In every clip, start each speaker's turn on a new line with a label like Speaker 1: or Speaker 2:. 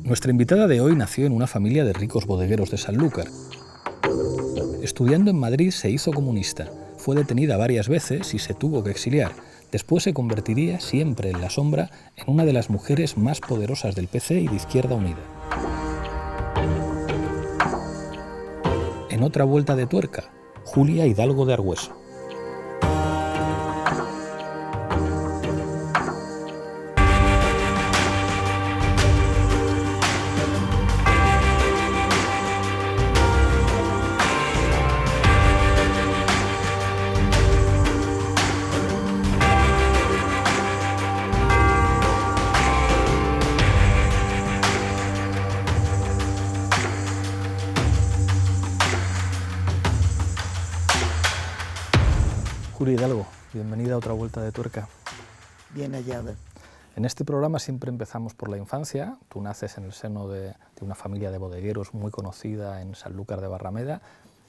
Speaker 1: Nuestra invitada de hoy nació en una familia de ricos bodegueros de Sanlúcar. Estudiando en Madrid se hizo comunista, fue detenida varias veces y se tuvo que exiliar. Después se convertiría, siempre en la sombra, en una de las mujeres más poderosas del PC y de Izquierda Unida. En otra vuelta de tuerca, Julia Hidalgo de Argüeso. Julia Hidalgo, bienvenida a otra vuelta de tuerca.
Speaker 2: Bien hallada.
Speaker 1: En este programa siempre empezamos por la infancia. Tú naces en el seno de una familia de bodegueros muy conocida en Sanlúcar de Barrameda.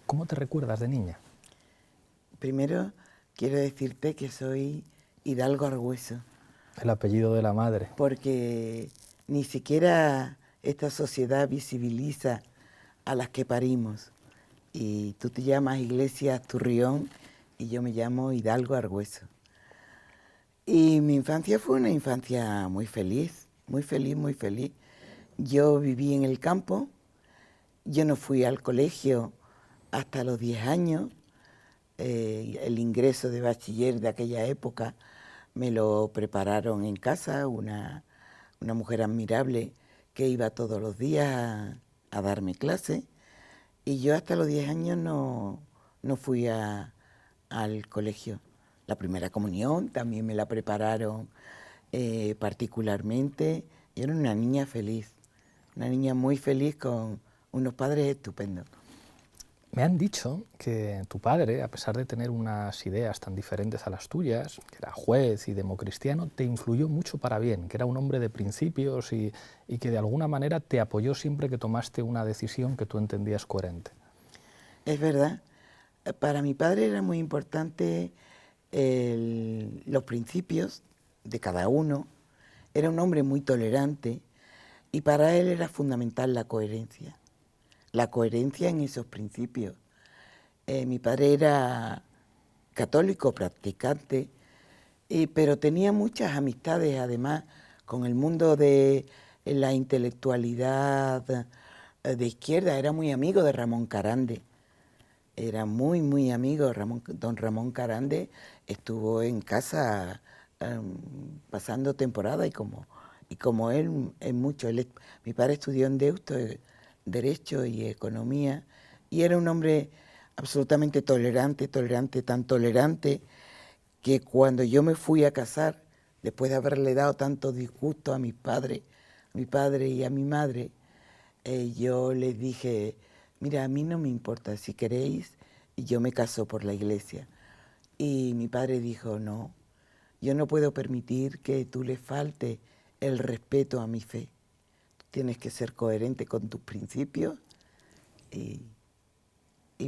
Speaker 1: ¿Cómo te recuerdas de niña?
Speaker 2: Primero quiero decirte que soy Hidalgo Argüeso.
Speaker 1: El apellido de la madre.
Speaker 2: Porque ni siquiera esta sociedad visibiliza a las que parimos. Y tú te llamas Iglesias Turrión y yo me llamo Hidalgo Argüeso. Y mi infancia fue una infancia muy feliz, muy feliz, muy feliz. Yo viví en el campo, yo no fui al colegio hasta los 10 años. El ingreso de bachiller de aquella época me lo prepararon en casa, una mujer admirable que iba todos los días a darme clase. Y yo hasta los 10 años no fui al colegio. La primera comunión también me la prepararon particularmente. Yo era una niña feliz, una niña muy feliz con unos padres estupendos.
Speaker 1: Me han dicho que tu padre, a pesar de tener unas ideas tan diferentes a las tuyas, que era juez y democristiano, te influyó mucho para bien, que era un hombre de principios y que de alguna manera te apoyó siempre que tomaste una decisión que tú entendías coherente.
Speaker 2: Es verdad. Para mi padre era muy importante los principios de cada uno. Era un hombre muy tolerante y para él era fundamental la coherencia en esos principios. Mi padre era católico, practicante, pero tenía muchas amistades además con el mundo de la intelectualidad de izquierda. Era muy amigo de Ramón Carande. Era muy, muy amigo. Don Ramón Carande estuvo en casa pasando temporada y como él en mucho. Mi padre estudió en Deusto, Derecho y Economía, y era un hombre absolutamente tolerante, tan tolerante que cuando yo me fui a casar, después de haberle dado tanto disgusto a mi padre y a mi madre, yo les dije, mira, a mí no me importa, si queréis, yo me caso por la iglesia. Y mi padre dijo, no, yo no puedo permitir que tú le falte el respeto a mi fe. Tienes que ser coherente con tus principios y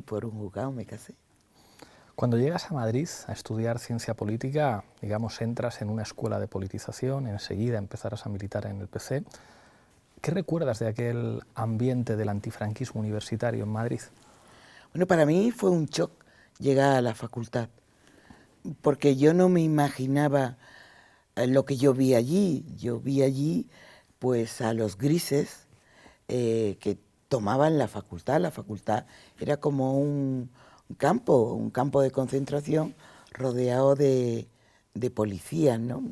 Speaker 2: por un juzgado me casé.
Speaker 1: Cuando llegas a Madrid a estudiar ciencia política, digamos, entras en una escuela de politización, enseguida empezarás a militar en el PC. ¿Qué recuerdas de aquel ambiente del antifranquismo universitario en Madrid?
Speaker 2: Bueno, para mí fue un shock llegar a la facultad, porque yo no me imaginaba lo que yo vi allí. Yo vi allí pues a los grises que tomaban la facultad. La facultad era como un campo de concentración rodeado de policías, ¿no?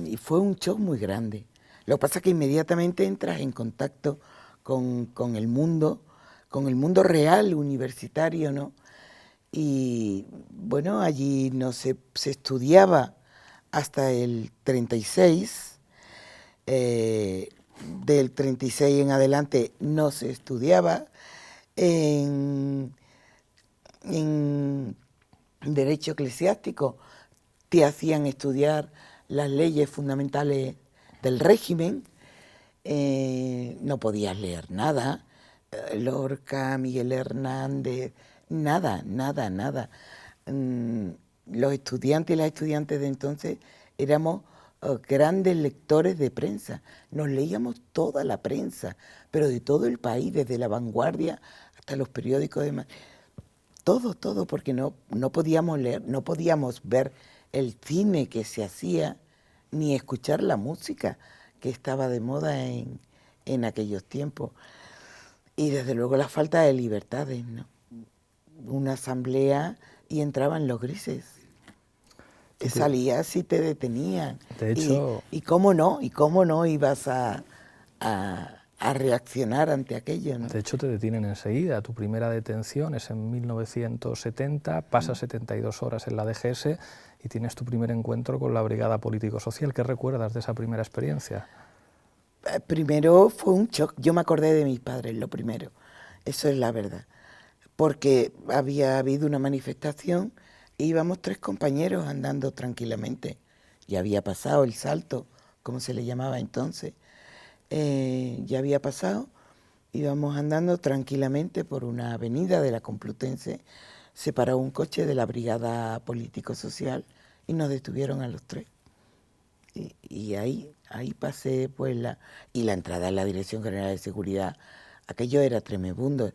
Speaker 2: Y fue un shock muy grande. Lo que pasa es que inmediatamente entras en contacto con el mundo real universitario, ¿no? Y bueno, allí no se estudiaba hasta el 36. Del 36 en adelante no se estudiaba. En derecho eclesiástico te hacían estudiar las leyes fundamentales del régimen. No podías leer nada. Lorca, Miguel Hernández, nada. Los estudiantes y las estudiantes de entonces éramos grandes lectores de prensa. Nos leíamos toda la prensa, pero de todo el país, desde La Vanguardia hasta los periódicos de Madrid. Todo, todo, porque no podíamos leer, no podíamos ver el cine que se hacía, ni escuchar la música que estaba de moda en aquellos tiempos. Y desde luego la falta de libertades, ¿no? Una asamblea y entraban los grises. Te salías y te detenían.
Speaker 1: De hecho,
Speaker 2: y cómo no ibas a reaccionar ante aquello, ¿no?
Speaker 1: de hecho, te detienen enseguida. Tu primera detención es en 1970, pasas 72 horas en la DGS y tienes tu primer encuentro con la Brigada Político-Social. ¿Qué recuerdas de esa primera experiencia?
Speaker 2: Primero fue un shock. Yo me acordé de mis padres, lo primero. Eso es la verdad. Porque había habido una manifestación e íbamos 3 compañeros andando tranquilamente. Ya había pasado el Salto, como se le llamaba entonces. Ya había pasado. Íbamos andando tranquilamente por una avenida de la Complutense. Se paró un coche de la Brigada Político-Social y nos detuvieron a los 3. Y ahí pasé, pues, y la entrada a la Dirección General de Seguridad, aquello era tremebundo.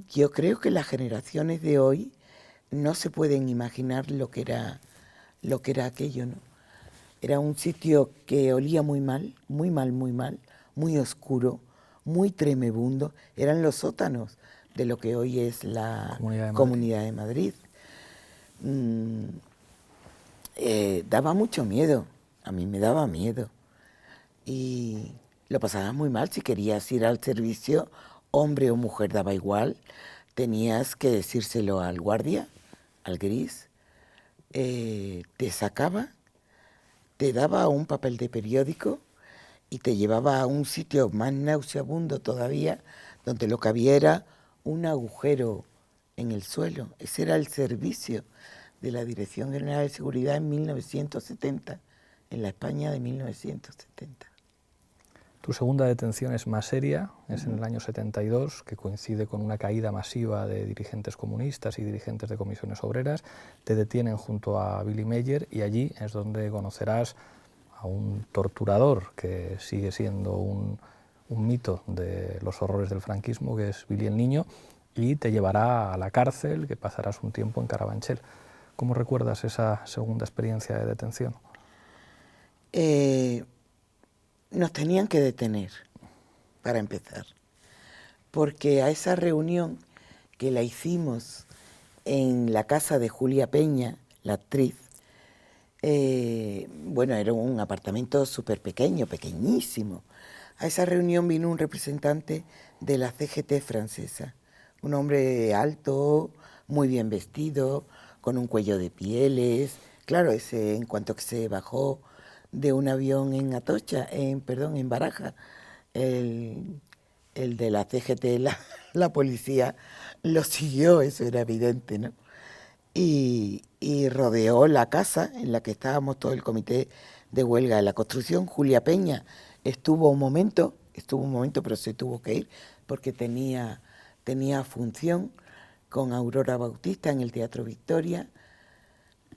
Speaker 2: Yo creo que las generaciones de hoy no se pueden imaginar lo que era aquello, ¿no? Era un sitio que olía muy mal, muy mal, muy mal, muy oscuro, muy tremebundo. Eran los sótanos de lo que hoy es la Comunidad de Madrid. Daba mucho miedo, a mí me daba miedo. Y lo pasabas muy mal. Si querías ir al servicio, hombre o mujer, daba igual. Tenías que decírselo al guardia, al gris. Te sacaba, te daba un papel de periódico y te llevaba a un sitio más nauseabundo todavía, donde lo que había era un agujero en el suelo. Ese era el servicio de la Dirección General de Seguridad en 1970, en la España de 1970.
Speaker 1: Tu segunda detención es más seria, es en el año 72, que coincide con una caída masiva de dirigentes comunistas y dirigentes de comisiones obreras. Te detienen junto a Billy Meyer y allí es donde conocerás a un torturador que sigue siendo un mito de los horrores del franquismo, que es Billy el Niño, y te llevará a la cárcel, que pasarás un tiempo en Carabanchel. ¿Cómo recuerdas esa segunda experiencia de detención?
Speaker 2: Nos tenían que detener, para empezar, porque a esa reunión que la hicimos en la casa de Julia Peña, la actriz, bueno, era un apartamento súper pequeño, pequeñísimo. A esa reunión vino un representante de la CGT francesa, un hombre alto, muy bien vestido, con un cuello de pieles. Claro, ese, en cuanto que se bajó de un avión en Atocha, en Baraja, el de la CGT, la policía, lo siguió, eso era evidente, ¿no? Y rodeó la casa en la que estábamos todo el comité de huelga de la construcción. Julia Peña estuvo un momento, pero se tuvo que ir porque tenía función con Aurora Bautista en el Teatro Victoria,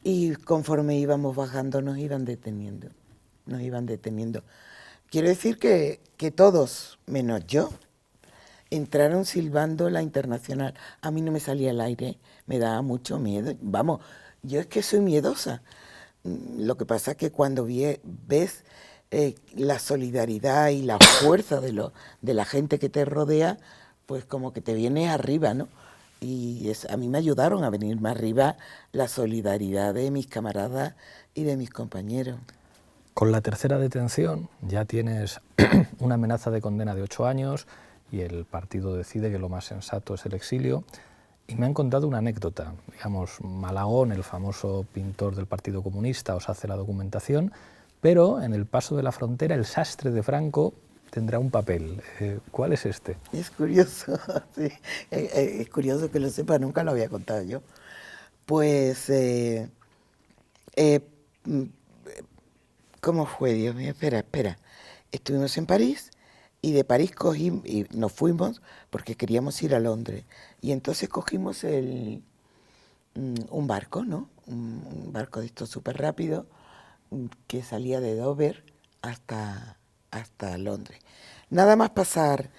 Speaker 2: y conforme íbamos bajando nos iban deteniendo. Quiero decir que todos, menos yo, entraron silbando la Internacional. A mí no me salía al aire, me daba mucho miedo. Vamos, yo es que soy miedosa. Lo que pasa es que cuando ves la solidaridad y la fuerza de la gente que te rodea, pues como que te viene arriba, ¿no? Y a mí me ayudaron a venirme arriba la solidaridad de mis camaradas y de mis compañeros.
Speaker 1: Con la tercera detención ya tienes una amenaza de condena de 8 años y el partido decide que lo más sensato es el exilio. Y me han contado una anécdota. Digamos, Malagón, el famoso pintor del Partido Comunista, os hace la documentación, pero en el paso de la frontera el sastre de Franco tendrá un papel. ¿Cuál es este?
Speaker 2: Es curioso, sí. Es curioso que lo sepa, nunca lo había contado yo. Pues, ¿cómo fue, Dios mío? Espera. Estuvimos en París y de París y nos fuimos porque queríamos ir a Londres. Y entonces cogimos un barco, ¿no? Un barco de estos súper rápido que salía de Dover hasta Londres. Nada más pasar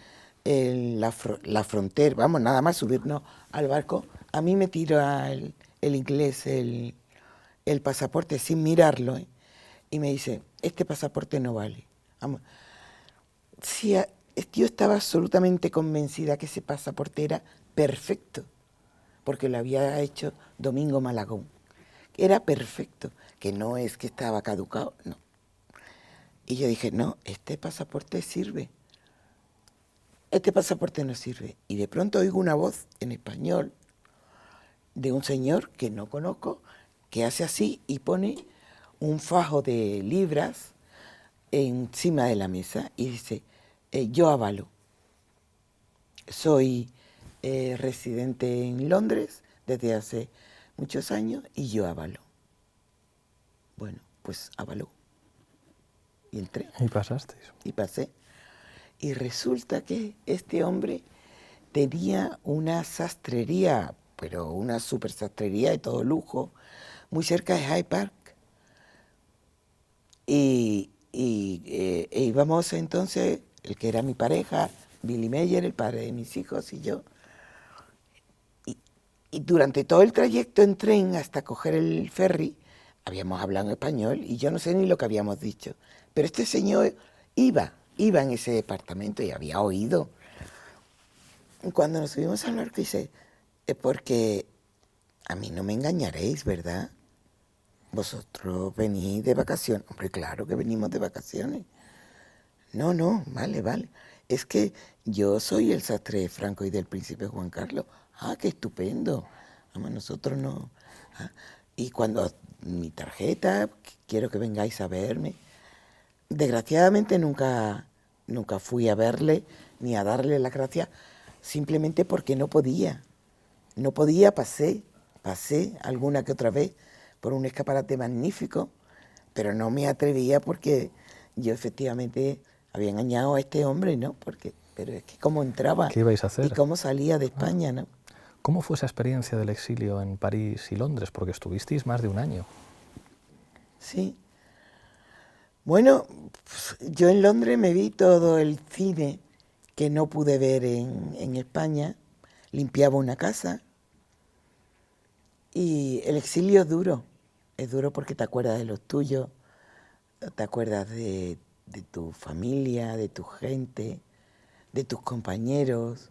Speaker 2: la frontera, vamos, nada más subirnos al barco, a mí me tira el inglés el pasaporte sin mirarlo, ¿eh? Y me dice, este pasaporte no vale. Vamos. Sí, yo estaba absolutamente convencida que ese pasaporte era perfecto, porque lo había hecho Domingo Malagón. Era perfecto, que no es que estaba caducado, no. Y yo dije, no, este pasaporte sirve. Este pasaporte no sirve. Y de pronto oigo una voz en español de un señor que no conozco, que hace así y pone un fajo de libras encima de la mesa y dice, yo avalo. Soy residente en Londres desde hace muchos años y yo avalo. Bueno, pues avaló. Y entré.
Speaker 1: Y pasasteis.
Speaker 2: Y pasé. Y resulta que este hombre tenía una sastrería, pero una super sastrería de todo lujo, muy cerca de Hyde Park. Y íbamos entonces, el que era mi pareja, Billy Meyer, el padre de mis hijos y yo. Y durante todo el trayecto en tren hasta coger el ferry, habíamos hablado en español y yo no sé ni lo que habíamos dicho. Pero este señor iba en ese departamento y había oído. Cuando nos subimos al barco dice, porque a mí no me engañaréis, ¿verdad? Vosotros venís de vacaciones. Hombre, claro que venimos de vacaciones. No, vale. Es que yo soy el sastre de Franco y del príncipe Juan Carlos. Ah, qué estupendo. Vamos, nosotros no. Ah, y cuando mi tarjeta, quiero que vengáis a verme. Desgraciadamente nunca fui a verle ni a darle las gracias, simplemente porque no podía. No podía, pasé alguna que otra vez por un escaparate magnífico, pero no me atrevía porque yo efectivamente había engañado a este hombre, ¿no? Pero es que cómo entraba
Speaker 1: ¿Qué ibais a hacer?
Speaker 2: y cómo salía de España, ¿no?
Speaker 1: ¿Cómo fue esa experiencia del exilio en París y Londres? Porque estuvisteis más de un año.
Speaker 2: Sí. Bueno, yo en Londres me vi todo el cine que no pude ver en España. Limpiaba una casa. Y el exilio es duro porque te acuerdas de los tuyos, te acuerdas de tu familia, de tu gente, de tus compañeros,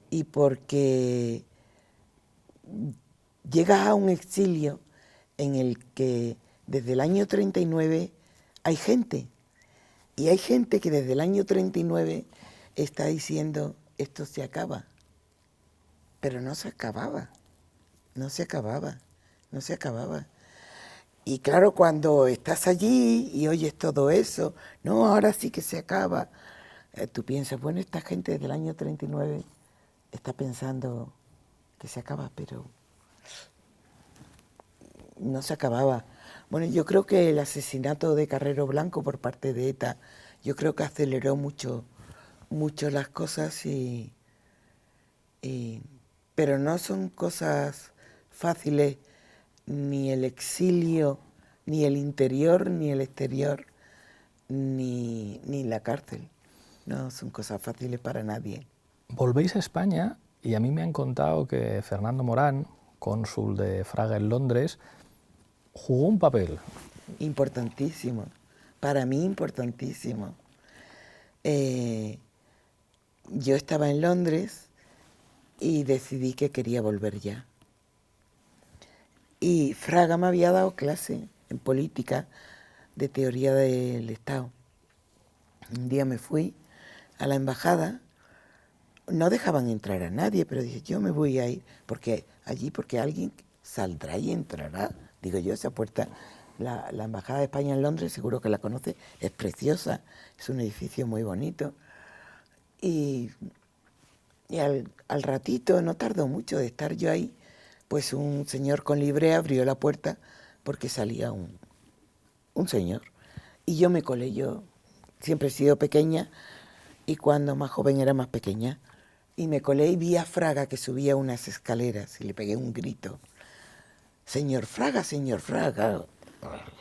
Speaker 2: y porque llegas a un exilio en el que desde el año 39 hay gente, y hay gente que desde el año 39 está diciendo, esto se acaba, pero no se acababa. No se acababa. Y claro, cuando estás allí y oyes todo eso, no, ahora sí que se acaba, tú piensas, bueno, esta gente desde el año 39 está pensando que se acaba, pero no se acababa. Bueno, yo creo que el asesinato de Carrero Blanco por parte de ETA, yo creo que aceleró mucho las cosas pero no son cosas fáciles, ni el exilio, ni el interior, ni el exterior, ni la cárcel. No son cosas fáciles para nadie.
Speaker 1: Volvéis a España y a mí me han contado que Fernando Morán, cónsul de Fraga en Londres, jugó un papel.
Speaker 2: Importantísimo, para mí importantísimo. Yo estaba en Londres y decidí que quería volver ya. Y Fraga me había dado clase en política de teoría del Estado. Un día me fui a la embajada, no dejaban entrar a nadie, pero dije, yo me voy a ir, porque alguien saldrá y entrará. Digo yo, esa puerta, la embajada de España en Londres, seguro que la conoce, es preciosa, es un edificio muy bonito. Y al ratito, no tardó mucho de estar yo ahí, pues un señor con libré abrió la puerta porque salía un señor. Y yo me colé, yo siempre he sido pequeña y cuando más joven era más pequeña. Y me colé y vi a Fraga que subía unas escaleras y le pegué un grito. Señor Fraga, señor Fraga.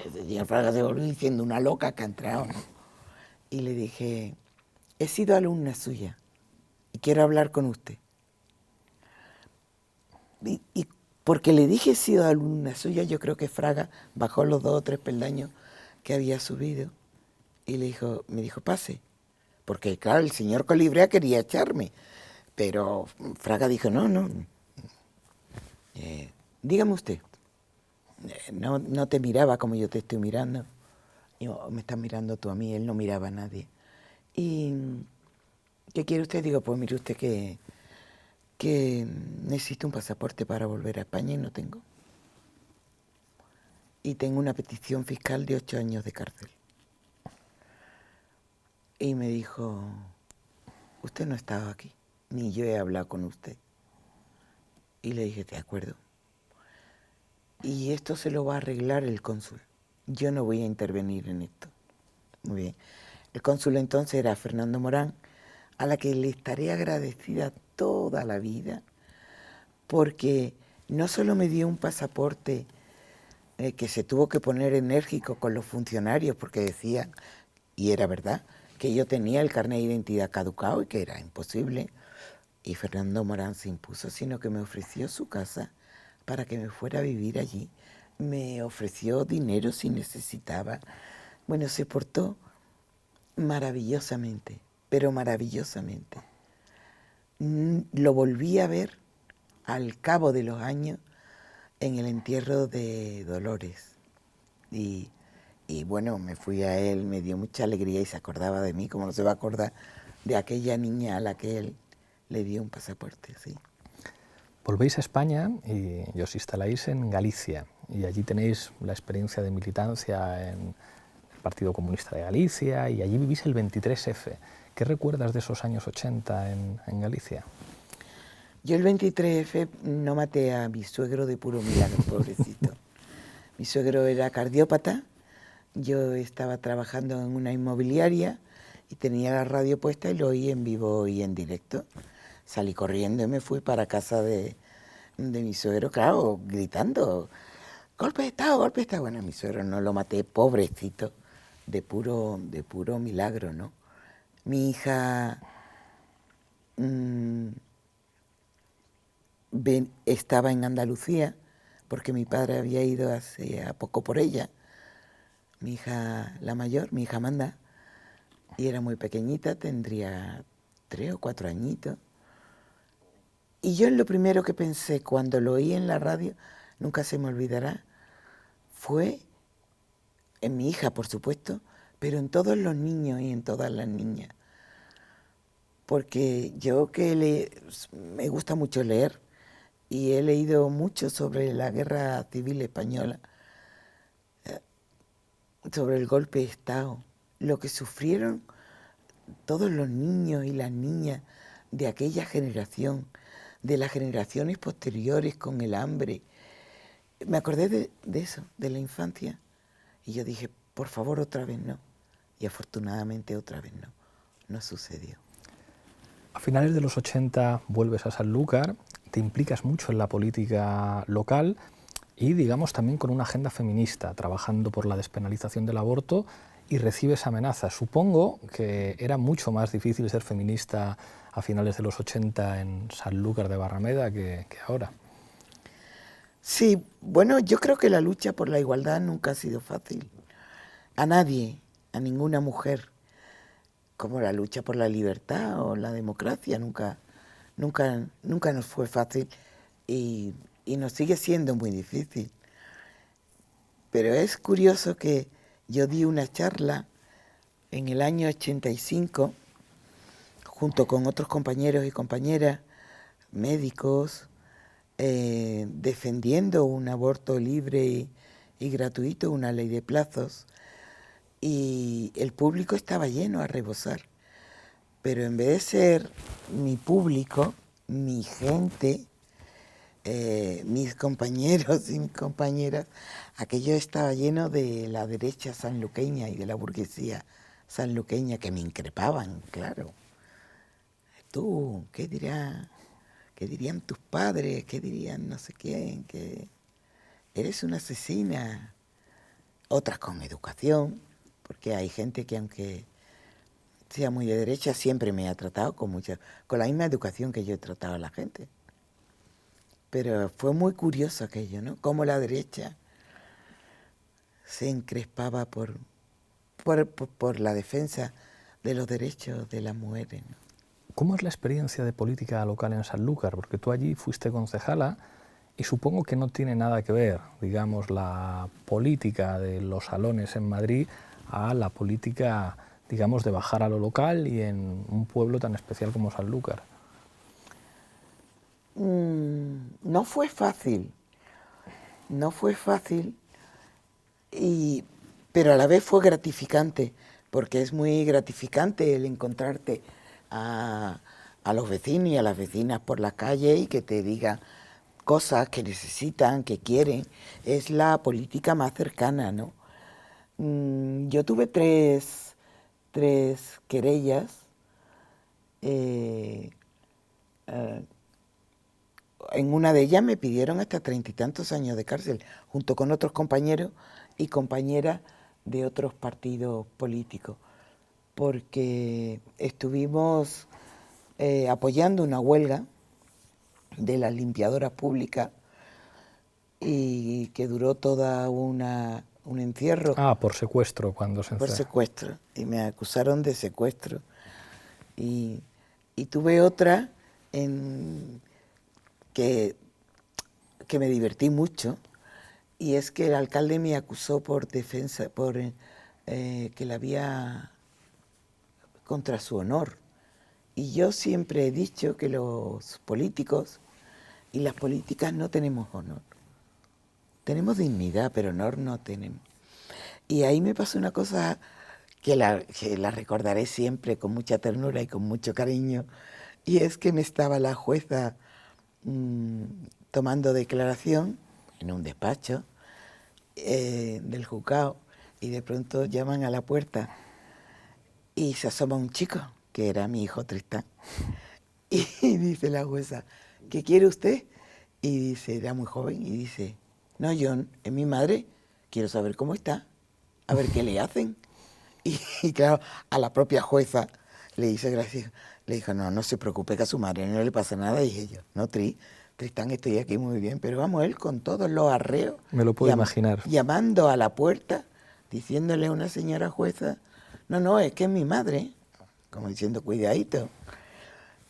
Speaker 2: El señor Fraga se volvió diciendo una loca que ha entrado, ¿no? Y le dije, he sido alumna suya y quiero hablar con usted. Y porque le dije he sido alumna suya, yo creo que Fraga bajó los 2 o 3 peldaños que había subido y me dijo, pase. Porque claro, el señor Colibrea quería echarme, pero Fraga dijo, no, dígame usted, no te miraba como yo te estoy mirando, me estás mirando tú a mí, él no miraba a nadie. ¿Y qué quiere usted? Digo, pues mire usted que necesito un pasaporte para volver a España y no tengo. Y tengo una petición fiscal de 8 años de cárcel. Y me dijo, usted no estaba aquí, ni yo he hablado con usted. Y le dije, de acuerdo. Y esto se lo va a arreglar el cónsul. Yo no voy a intervenir en esto. Muy bien. El cónsul entonces era Fernando Morán, a la que le estaré agradecida toda la vida, porque no solo me dio un pasaporte que se tuvo que poner enérgico con los funcionarios, porque decían, y era verdad, que yo tenía el carnet de identidad caducado y que era imposible, y Fernando Morán se impuso, sino que me ofreció su casa para que me fuera a vivir allí. Me ofreció dinero si necesitaba. Bueno, se portó maravillosamente, pero maravillosamente. Lo volví a ver al cabo de los años en el entierro de Dolores. Y bueno, me fui a él, me dio mucha alegría y se acordaba de mí, como no se va a acordar de aquella niña a la que él le dio un pasaporte, sí.
Speaker 1: Volvéis a España y os instaláis en Galicia y allí tenéis la experiencia de militancia en el Partido Comunista de Galicia y allí vivís el 23F. ¿Qué recuerdas de esos años 80 en Galicia?
Speaker 2: Yo el 23F no maté a mi suegro de puro milagro, pobrecito. Mi suegro era cardiópata, yo estaba trabajando en una inmobiliaria y tenía la radio puesta y lo oí en vivo y en directo. Salí corriendo y me fui para casa de mi suegro, claro, gritando, golpe de Estado, golpe de Estado. Bueno, a mi suegro no lo maté, pobrecito, de puro milagro, ¿no? Mi hija estaba en Andalucía porque mi padre había ido hace poco por ella. Mi hija, la mayor, mi hija Amanda, y era muy pequeñita, tendría 3 o 4 añitos. Y yo lo primero que pensé cuando lo oí en la radio, nunca se me olvidará, fue en mi hija, por supuesto, pero en todos los niños y en todas las niñas. Porque yo me gusta mucho leer y he leído mucho sobre la Guerra Civil Española, sobre el golpe de Estado, lo que sufrieron todos los niños y las niñas de aquella generación, de las generaciones posteriores con el hambre. Me acordé de eso, de la infancia, y yo dije, por favor, otra vez no. Y afortunadamente otra vez no sucedió.
Speaker 1: A finales de los 80 vuelves a Sanlúcar, te implicas mucho en la política local y, digamos, también con una agenda feminista, trabajando por la despenalización del aborto, y recibes amenazas. Supongo que era mucho más difícil ser feminista a finales de los 80 en Sanlúcar de Barrameda que ahora.
Speaker 2: Sí, bueno, yo creo que la lucha por la igualdad nunca ha sido fácil. A nadie, a ninguna mujer, como la lucha por la libertad o la democracia, nunca nos fue fácil y nos sigue siendo muy difícil. Pero es curioso que yo di una charla en el año 85, junto con otros compañeros y compañeras, médicos, defendiendo un aborto libre y gratuito, una ley de plazos, y el público estaba lleno a rebosar. Pero en vez de ser mi público, mi gente, mis compañeros y mis compañeras, aquello estaba lleno de la derecha sanluqueña y de la burguesía sanluqueña que me increpaban, claro. Tú, ¿qué dirían tus padres? ¿Qué dirían no sé quién? Que eres una asesina. otras con educación, porque hay gente que aunque sea muy de derecha siempre me ha tratado con la misma educación que yo he tratado a la gente. Pero fue muy curioso aquello, ¿no? Cómo la derecha se encrespaba por la defensa de los derechos de las mujeres, ¿no?
Speaker 1: ¿Cómo es la experiencia de política local en Sanlúcar? Porque tú allí fuiste concejala y supongo que no tiene nada que ver, digamos, la política de los salones en Madrid a la política, digamos, de bajar a lo local y en un pueblo tan especial como Sanlúcar.
Speaker 2: No fue fácil, no fue fácil, pero a la vez fue gratificante, porque es muy gratificante el encontrarte a los vecinos y a las vecinas por la calle y que te digan cosas que necesitan, que quieren. Es la política más cercana, ¿no? Yo tuve tres querellas. En una de ellas me pidieron hasta 30 y tantos años de cárcel, junto con otros compañeros y compañeras de otros partidos políticos, porque estuvimos apoyando una huelga de las limpiadoras públicas y que duró toda un encierro.
Speaker 1: Ah, por secuestro, cuando se
Speaker 2: Por
Speaker 1: encerra.
Speaker 2: secuestro, y me acusaron de secuestro. Y tuve otra que me divertí mucho, y es que el alcalde me acusó por defensa, que la había contra su honor. Y yo siempre he dicho que los políticos y las políticas no tenemos honor. Tenemos dignidad, pero honor no tenemos. Y ahí me pasó una cosa que la recordaré siempre con mucha ternura y con mucho cariño, y es que me estaba la jueza tomando declaración en un despacho del juzgado, y de pronto llaman a la puerta y se asoma un chico, que era mi hijo Tristán, y dice la jueza, ¿qué quiere usted? Y dice, era muy joven, y dice, no, John, es mi madre, quiero saber cómo está, a ver qué le hacen. Y claro, a la propia jueza le hizo gracia, le dijo, no se preocupe, que a su madre no le pasa nada. Y dije yo, no, Tristán, estoy aquí muy bien, pero vamos, él con todos los arreos,
Speaker 1: Me lo puedo imaginar.
Speaker 2: llamando a la puerta, diciéndole a una señora jueza, no, es que es mi madre, como diciendo, cuidadito.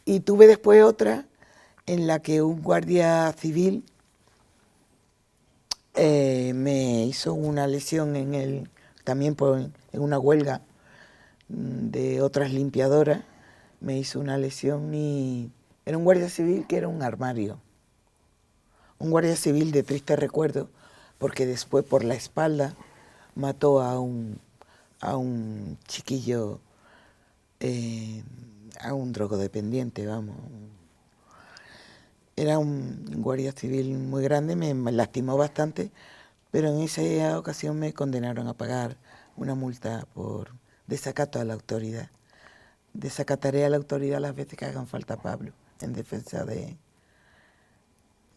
Speaker 2: Y tuve después otra en la que un guardia civil me hizo una lesión también en una huelga de otras limpiadoras, me hizo una lesión, y era un guardia civil que era un armario. Un guardia civil de triste recuerdo, porque después por la espalda mató a un chiquillo, a un drogodependiente, vamos. Era un guardia civil muy grande, me lastimó bastante, pero en esa ocasión me condenaron a pagar una multa por desacato a la autoridad. Desacataré a la autoridad las veces que hagan falta, Pablo, en defensa de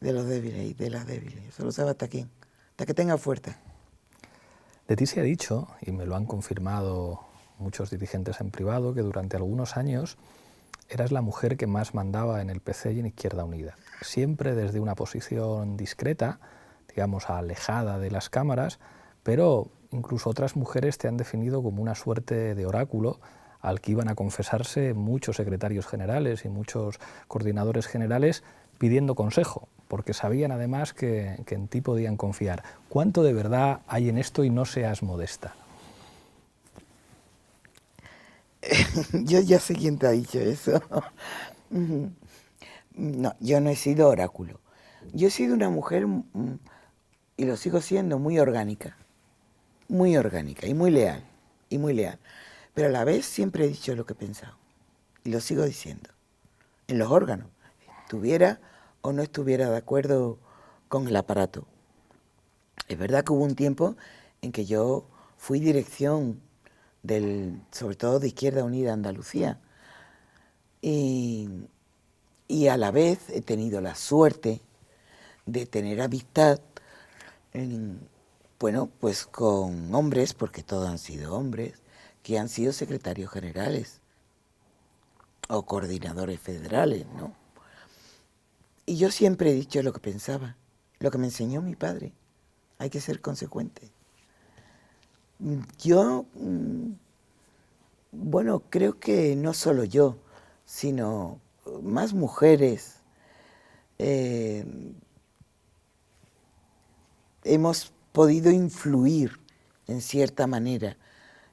Speaker 2: los débiles y de las débiles. Eso lo sabe hasta que tenga fuerza.
Speaker 1: De ti se ha dicho, y me lo han confirmado muchos dirigentes en privado, que durante algunos años eras la mujer que más mandaba en el PC y en Izquierda Unida. Siempre desde una posición discreta, digamos alejada de las cámaras, pero incluso otras mujeres te han definido como una suerte de oráculo al que iban a confesarse muchos secretarios generales y muchos coordinadores generales pidiendo consejo, porque sabían además que en ti podían confiar. ¿Cuánto de verdad hay en esto, y no seas modesta?
Speaker 2: Yo ya sé quién te ha dicho eso. No, yo no he sido oráculo. Yo he sido una mujer, y lo sigo siendo, muy orgánica y muy leal, Pero a la vez siempre he dicho lo que he pensado, y lo sigo diciendo, en los órganos, estuviera o no estuviera de acuerdo con el aparato. Es verdad que hubo un tiempo en que yo fui dirección sobre todo de Izquierda Unida Andalucía, y a la vez he tenido la suerte de tener amistad Bueno, pues con hombres, porque todos han sido hombres, que han sido secretarios generales o coordinadores federales, ¿no? Y yo siempre he dicho lo que pensaba, lo que me enseñó mi padre. Hay que ser consecuente. Yo, bueno, creo que no solo yo, sino más mujeres hemos podido influir en cierta manera,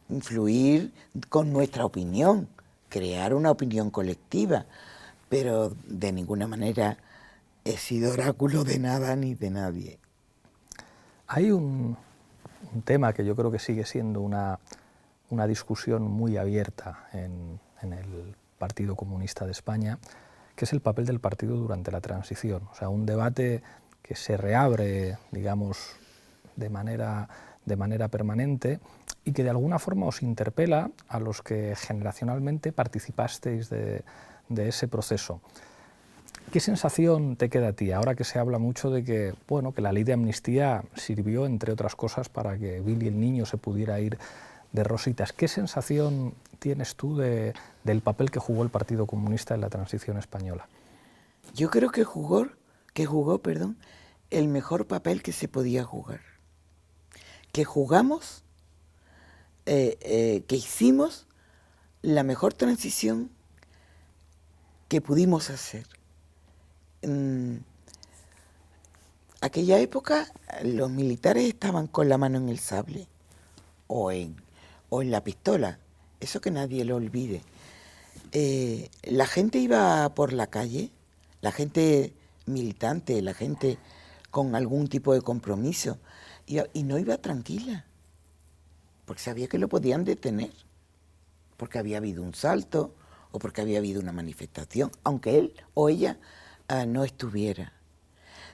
Speaker 2: influir con nuestra opinión, crear una opinión colectiva, pero de ninguna manera he sido oráculo de nada ni de nadie.
Speaker 1: Hay un tema que yo creo que sigue siendo una discusión muy abierta en el Partido Comunista de España, que es el papel del partido durante la transición. O sea, un debate que se reabre, digamos, de manera permanente y que de alguna forma os interpela a los que generacionalmente participasteis de ese proceso. ¿Qué sensación te queda a ti, ahora que se habla mucho de que, bueno, que la ley de amnistía sirvió, entre otras cosas, para que Billy el niño se pudiera ir de rositas? ¿Qué sensación tienes tú del papel que jugó el Partido Comunista en la transición española?
Speaker 2: Yo creo que jugó, el mejor papel que se podía jugar. Que jugamos, que hicimos la mejor transición que pudimos hacer. En aquella época los militares estaban con la mano en el sable o en la pistola, eso que nadie lo olvide. La gente iba por la calle, la gente militante, la gente con algún tipo de compromiso, y no iba tranquila, porque sabía que lo podían detener, porque había habido un salto o porque había habido una manifestación, aunque él o ella no estuviera.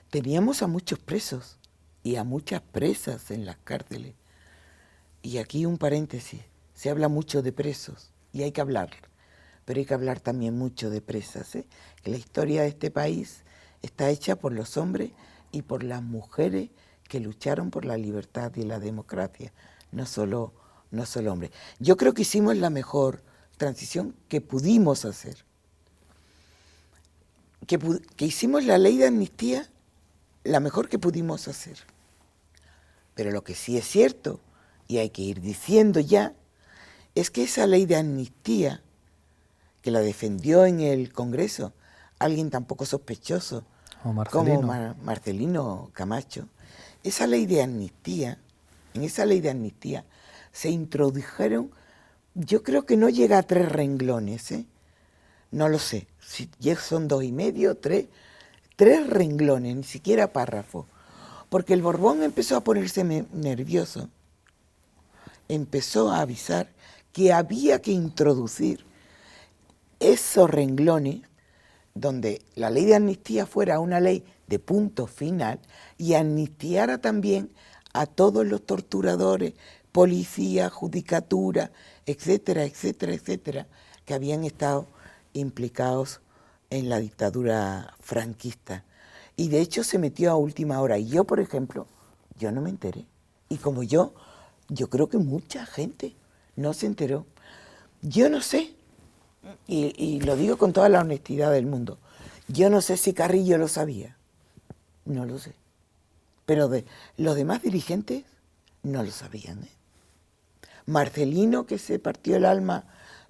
Speaker 2: Teníamos a muchos presos y a muchas presas en las cárceles. Y aquí un paréntesis, se habla mucho de presos y hay que hablar, pero hay que hablar también mucho de presas, ¿eh? Que la historia de este país está hecha por los hombres y por las mujeres que lucharon por la libertad y la democracia, no solo hombres. Yo creo que hicimos la mejor transición que pudimos hacer. Que hicimos la ley de amnistía la mejor que pudimos hacer. Pero lo que sí es cierto, y hay que ir diciendo ya, es que esa ley de amnistía, que la defendió en el Congreso alguien tan poco sospechoso como Marcelino Camacho, esa ley de amnistía, en esa ley de amnistía se introdujeron, yo creo que no llega a 3 renglones, ¿eh? No lo sé, si ya son 2 y medio, 3 renglones, ni siquiera párrafo, porque el Borbón empezó a ponerse nervioso, empezó a avisar que había que introducir esos renglones donde la ley de amnistía fuera una ley de punto final y amnistiara también a todos los torturadores, policía, judicatura, etcétera, etcétera, etcétera, que habían estado implicados en la dictadura franquista. Y de hecho se metió a última hora. Y yo, por ejemplo, yo no me enteré. Y como yo creo que mucha gente no se enteró. Yo no sé, y lo digo con toda la honestidad del mundo, yo no sé si Carrillo lo sabía, no lo sé. Pero de los demás dirigentes no lo sabían, ¿eh? Marcelino, que se partió el alma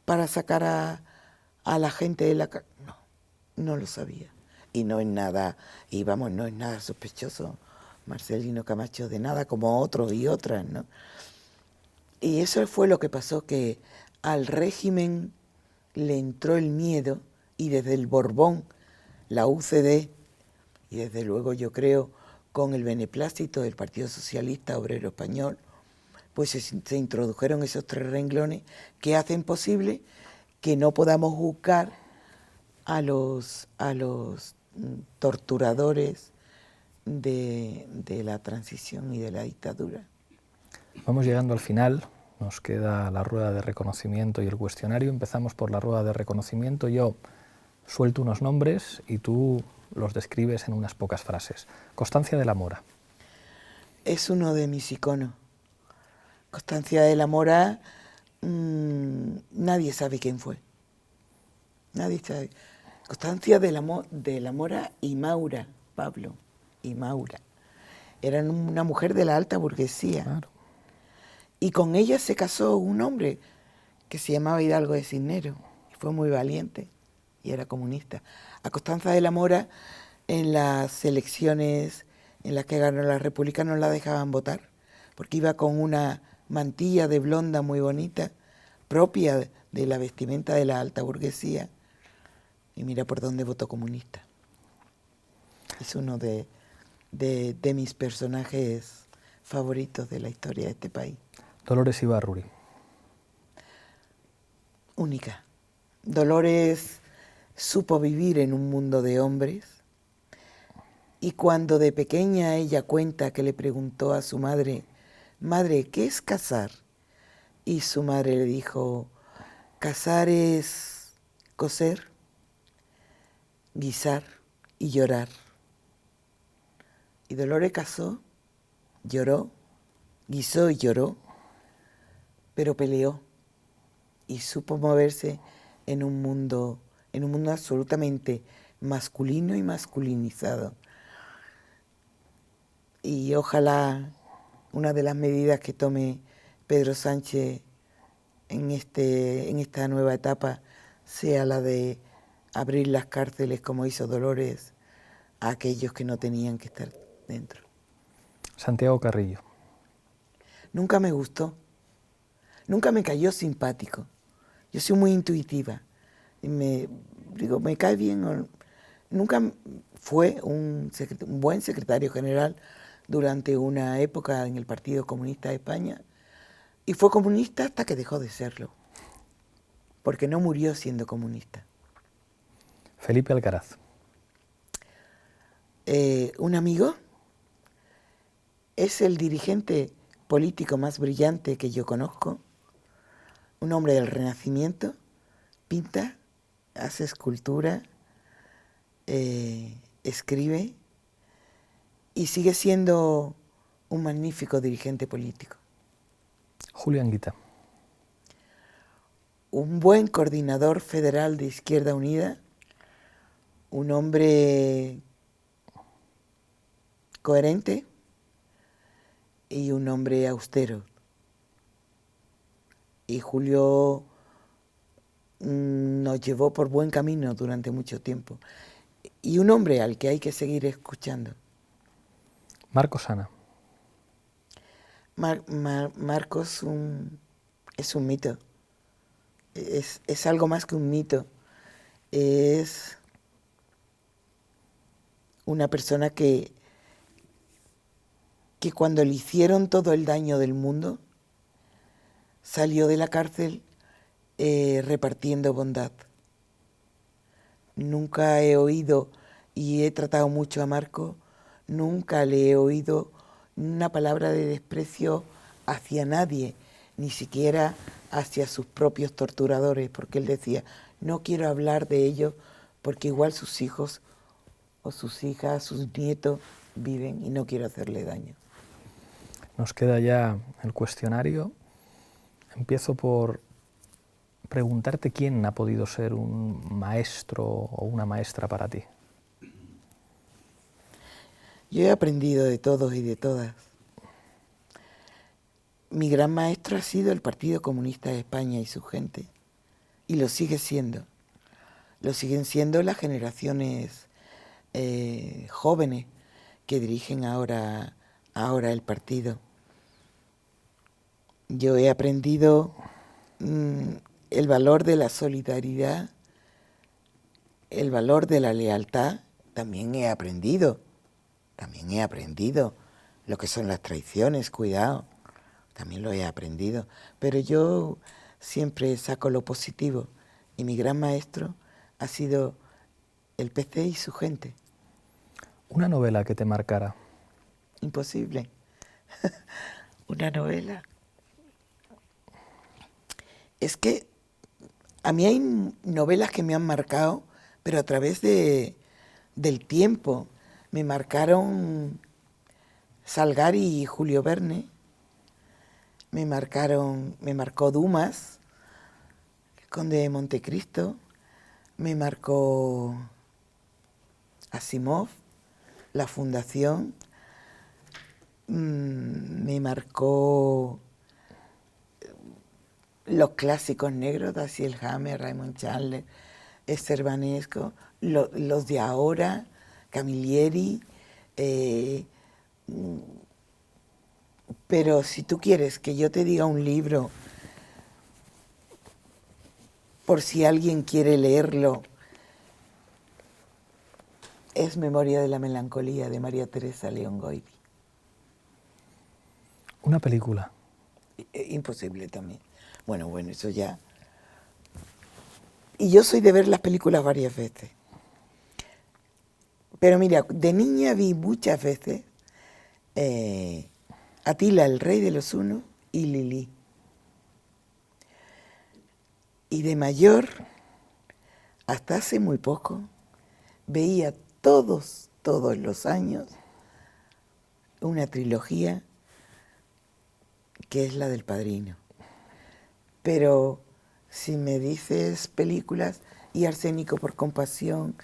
Speaker 2: para sacar a la gente de la cárcel, no lo sabía. Y no es nada, y vamos, no es nada sospechoso Marcelino Camacho de nada, como otros y otras, ¿no? Y eso fue lo que pasó, que al régimen le entró el miedo, y desde el Borbón, la UCD, y desde luego yo creo con el beneplácito del Partido Socialista Obrero Español, pues se introdujeron esos 3 renglones que hacen posible que no podamos juzgar a los torturadores de la transición y de la dictadura.
Speaker 1: Vamos llegando al final, nos queda la rueda de reconocimiento y el cuestionario. Empezamos por la rueda de reconocimiento. Yo suelto unos nombres y tú los describes en unas pocas frases. Constancia de la Mora.
Speaker 2: Es uno de mis iconos. Constancia de la Mora, nadie sabe quién fue. Nadie sabe. Constancia de la Mora y Maura, Pablo y Maura. Eran una mujer de la alta burguesía.
Speaker 1: Claro.
Speaker 2: Y con ella se casó un hombre que se llamaba Hidalgo de Cisneros. Y fue muy valiente y era comunista. A Constanza de la Mora, en las elecciones en las que ganó la República, no la dejaban votar, porque iba con una mantilla de blonda muy bonita, propia de la vestimenta de la alta burguesía. Y mira por dónde votó comunista. Es uno de mis personajes favoritos de la historia de este país.
Speaker 1: Dolores Ibárruri.
Speaker 2: Única. Dolores supo vivir en un mundo de hombres, y cuando de pequeña ella cuenta que le preguntó a su madre, «Madre, ¿qué es casar?», y su madre le dijo, «Casar es coser, guisar y llorar». Y Dolores casó, lloró, guisó y lloró, pero peleó y supo moverse en un mundo absolutamente masculino y masculinizado. Y ojalá una de las medidas que tome Pedro Sánchez en esta nueva etapa sea la de abrir las cárceles como hizo Dolores a aquellos que no tenían que estar dentro.
Speaker 1: Santiago Carrillo.
Speaker 2: Nunca me gustó, nunca me cayó simpático. Yo soy muy intuitiva. Y me cae bien. Nunca fue un buen secretario general durante una época en el Partido Comunista de España, y fue comunista hasta que dejó de serlo, porque no murió siendo comunista.
Speaker 1: Felipe Alcaraz.
Speaker 2: Un amigo, es el dirigente político más brillante que yo conozco, un hombre del Renacimiento, pinta, hace escultura, escribe y sigue siendo un magnífico dirigente político.
Speaker 1: Julio Anguita.
Speaker 2: Un buen coordinador federal de Izquierda Unida, un hombre coherente y un hombre austero. Y Julio nos llevó por buen camino durante mucho tiempo. Y un hombre al que hay que seguir escuchando.
Speaker 1: Marcos Ana.
Speaker 2: Marcos es un mito. Es algo más que un mito. Es una persona que cuando le hicieron todo el daño del mundo, salió de la cárcel repartiendo bondad. Nunca he oído, y he tratado mucho a Marcos, nunca le he oído una palabra de desprecio hacia nadie, ni siquiera hacia sus propios torturadores, porque él decía, no quiero hablar de ellos porque igual sus hijos o sus hijas, sus nietos viven y no quiero hacerle daño.
Speaker 1: Nos queda ya el cuestionario. Empiezo por preguntarte quién ha podido ser un maestro o una maestra para ti.
Speaker 2: Yo he aprendido de todos y de todas. Mi gran maestro ha sido el Partido Comunista de España y su gente, y lo sigue siendo. Lo siguen siendo las generaciones jóvenes que dirigen ahora el partido. Yo he aprendido el valor de la solidaridad, el valor de la lealtad. También he aprendido lo que son las traiciones, cuidado, también lo he aprendido. Pero yo siempre saco lo positivo, y mi gran maestro ha sido el PC y su gente.
Speaker 1: ¿Una novela que te marcara?
Speaker 2: Imposible. Una novela. Es que a mí hay novelas que me han marcado, pero a través del tiempo. Me marcaron Salgari y Julio Verne. Me marcó Dumas, el Conde de Montecristo, me marcó Asimov, La Fundación, me marcó los clásicos negros, Dashiell Hammett, Raymond Chandler, Esther Vanesco, los de ahora, Camilleri. Pero si tú quieres que yo te diga un libro, por si alguien quiere leerlo, es Memoria de la Melancolía, de María Teresa León Goiti.
Speaker 1: Una película.
Speaker 2: Imposible también. Bueno, eso ya. Y yo soy de ver las películas varias veces. Pero mira, de niña vi muchas veces Atila, el rey de los hunos, y Lili. Y de mayor, hasta hace muy poco, veía todos los años una trilogía que es la del Padrino. Pero si me dices películas, y Arsénico por compasión,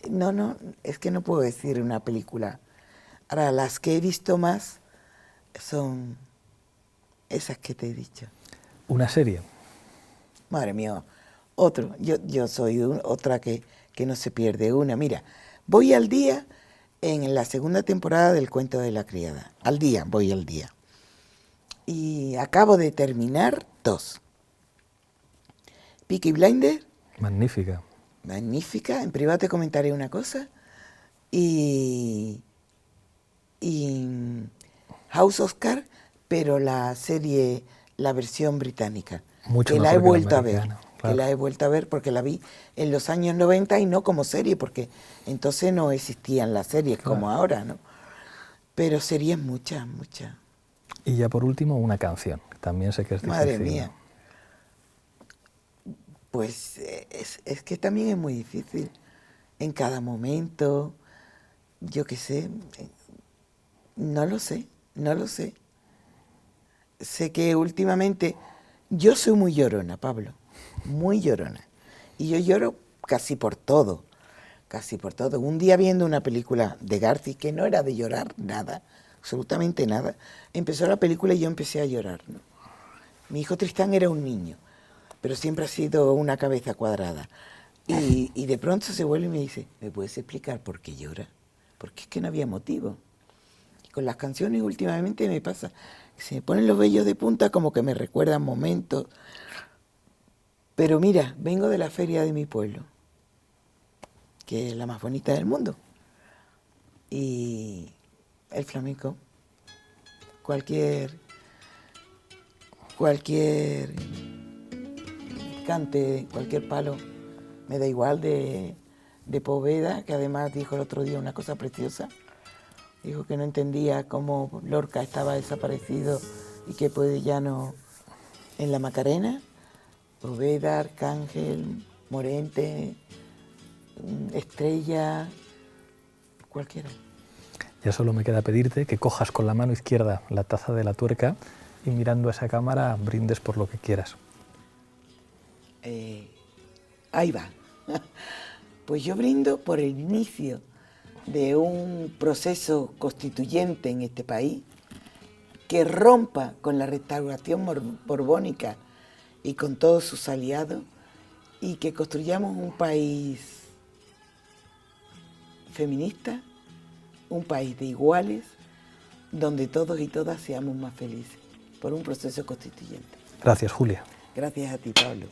Speaker 2: no, es que no puedo decir una película. Ahora, las que he visto más son esas que te he dicho.
Speaker 1: ¿Una serie?
Speaker 2: Madre mía, otro. Yo soy otra que no se pierde una. Mira, voy al día en la segunda temporada del Cuento de la Criada. Voy al día. Y acabo de terminar 2. Peaky Blinders.
Speaker 1: Magnífica.
Speaker 2: Magnífica. En privado te comentaré una cosa. Y House of Cards, pero la serie, la versión británica.
Speaker 1: Mucho
Speaker 2: que
Speaker 1: mejor
Speaker 2: la he
Speaker 1: que
Speaker 2: vuelto
Speaker 1: la
Speaker 2: a ver.
Speaker 1: americana, claro.
Speaker 2: Que la he vuelto a ver porque la vi en los años 90 y no como serie, porque entonces no existían las series
Speaker 1: Claro.
Speaker 2: como ahora, ¿no? Pero series muchas.
Speaker 1: Y ya por último, una canción. También sé que es difícil.
Speaker 2: Madre mía. Pues es que también es muy difícil. En cada momento, yo qué sé, no lo sé. Sé que últimamente, yo soy muy llorona, Pablo, muy llorona. Y yo lloro casi por todo. Un día viendo una película de Garci, que no era de llorar nada, absolutamente nada, empezó la película y yo empecé a llorar, ¿no? Mi hijo Tristán era un niño, pero siempre ha sido una cabeza cuadrada. Y de pronto se vuelve y me dice, ¿me puedes explicar por qué llora? Porque es que no había motivo. Y con las canciones últimamente me pasa, que se me ponen los vellos de punta como que me recuerdan momentos. Pero mira, vengo de la feria de mi pueblo, que es la más bonita del mundo. Y el flamenco, cualquier cante, cualquier palo, me da igual, de Poveda, que además dijo el otro día una cosa preciosa. Dijo que no entendía cómo Lorca estaba desaparecido y que Puebellano en la Macarena. Poveda, Arcángel, Morente, Estrella, cualquiera.
Speaker 1: Ya solo me queda pedirte que cojas con la mano izquierda la taza de la tuerca y mirando a esa cámara brindes por lo que quieras.
Speaker 2: Ahí va. Pues yo brindo por el inicio de un proceso constituyente en este país que rompa con la restauración borbónica y con todos sus aliados, y que construyamos un país feminista, un país de iguales, donde todos y todas seamos más felices, por un proceso constituyente.
Speaker 1: Gracias, Julia.
Speaker 2: Gracias a ti, Pablo.